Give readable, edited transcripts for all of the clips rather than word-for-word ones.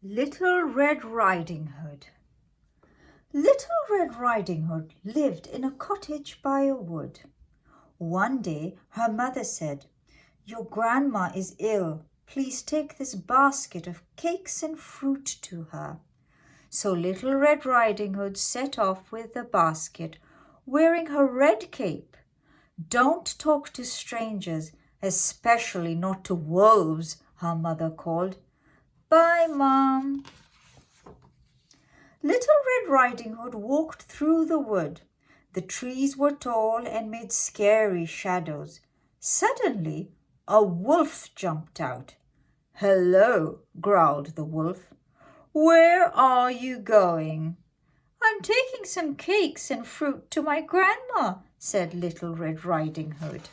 Little Red Riding Hood. Little Red Riding Hood lived in a cottage by a wood. One day her mother said, "Your grandma is ill. Please take this basket of cakes and fruit to her." So Little Red Riding Hood set off with the basket, wearing her red cape. "Don't talk to strangers, especially not to wolves," her mother called. "Bye, Mom." Little Red Riding Hood walked through the wood. The trees were tall and made scary shadows. Suddenly, a wolf jumped out. "Hello," growled the wolf. "Where are you going?" "I'm taking some cakes and fruit to my grandma," said Little Red Riding Hood.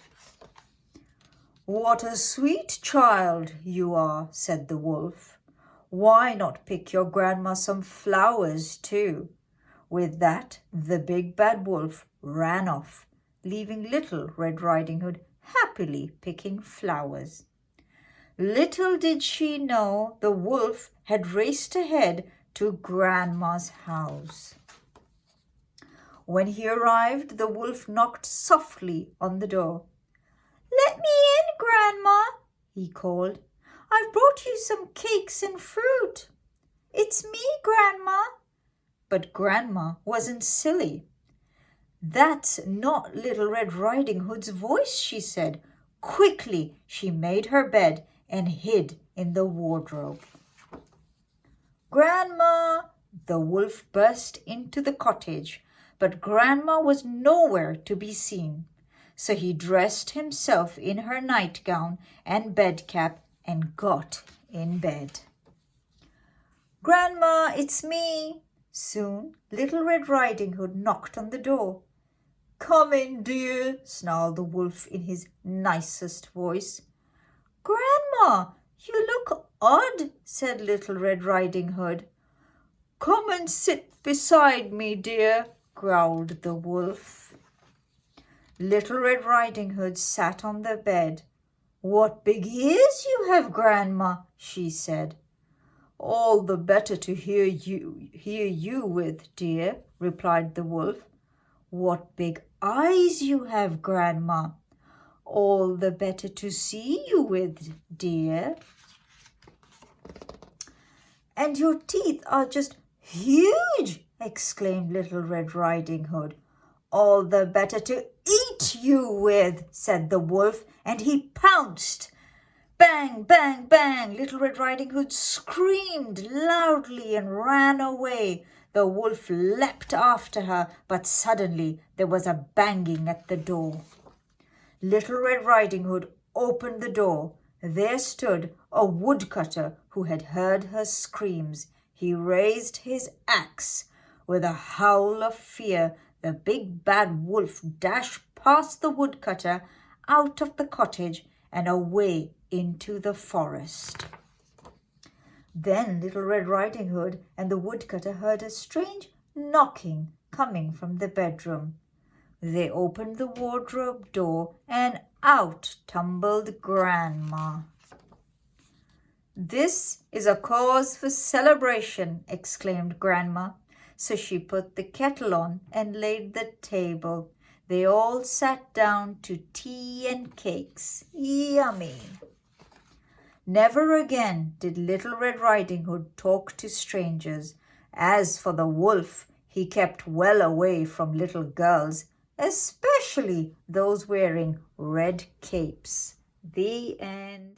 "What a sweet child you are," said the wolf. "Why not pick your grandma some flowers too?" With that, the big bad wolf ran off, leaving Little Red Riding Hood happily picking flowers. Little did she know the wolf had raced ahead to Grandma's house. When he arrived, the wolf knocked softly on the door. "Let me in, Grandma," he called. "I've brought you some cakes and fruit." "It's me, Grandma." But Grandma wasn't silly. "That's not Little Red Riding Hood's voice," she said. Quickly, she made her bed and hid in the wardrobe. "Grandma!" The wolf burst into the cottage, but Grandma was nowhere to be seen. So he dressed himself in her nightgown and bedcap and got in bed. "Grandma, it's me." Soon Little Red Riding Hood knocked on the door. "Come in, dear," snarled the wolf in his nicest voice. "Grandma, you look odd," said Little Red Riding Hood. "Come and sit beside me, dear," growled the wolf. Little Red Riding Hood sat on the bed. "What big ears you have, Grandma," she said. "All the better to hear you with, dear," replied the wolf. "What big eyes you have, Grandma." "All the better to see you with, dear." "And your teeth are just huge," exclaimed Little Red Riding Hood. "All the better to eat you with," said the wolf, and he pounced. Bang, bang, bang! Little Red Riding Hood screamed loudly and ran away. The wolf leapt after her, but suddenly there was a banging at the door. Little Red Riding Hood opened the door. There stood a woodcutter who had heard her screams. He raised his axe. With a howl of fear, the big bad wolf dashed past the woodcutter, out of the cottage, and away into the forest. Then Little Red Riding Hood and the woodcutter heard a strange knocking coming from the bedroom. They opened the wardrobe door and out tumbled Grandma. "This is a cause for celebration," exclaimed Grandma. So she put the kettle on and laid the table. They all sat down to tea and cakes. Yummy! Never again did Little Red Riding Hood talk to strangers. As for the wolf, he kept well away from little girls, especially those wearing red capes. The end.